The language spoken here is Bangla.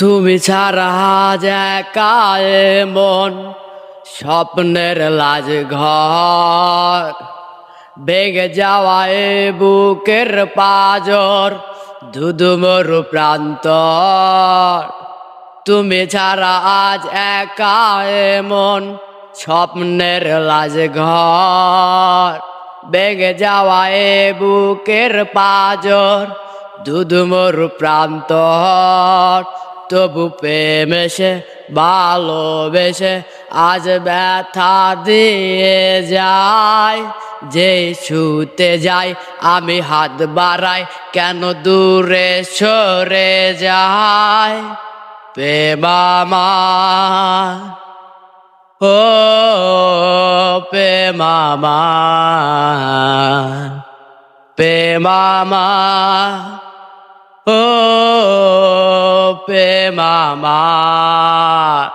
তুমি ছাড়া আজ একা এ মন স্বপ্নের লাজ ঘর বেগে যাওয়া এ বুকের পাজর ধুধুমরু প্রান্তর। তুমি ছাড়া আজ একা এ মন স্বপ্নের লাজ ঘর বেগে যাওয়া এ বুকের পাজর ধুধুমরু প্রান্তর। তবু প্রেম এসে ভালোবেসে আজ ব্যথা দিয়ে যায়। যে ছুতে যাই আমি হাত বাড়াই কেন দূরে সরে যায়। প্রেম আমার, ও প্রেম আমার, প্রেম আমার, ও প্রেম আমার।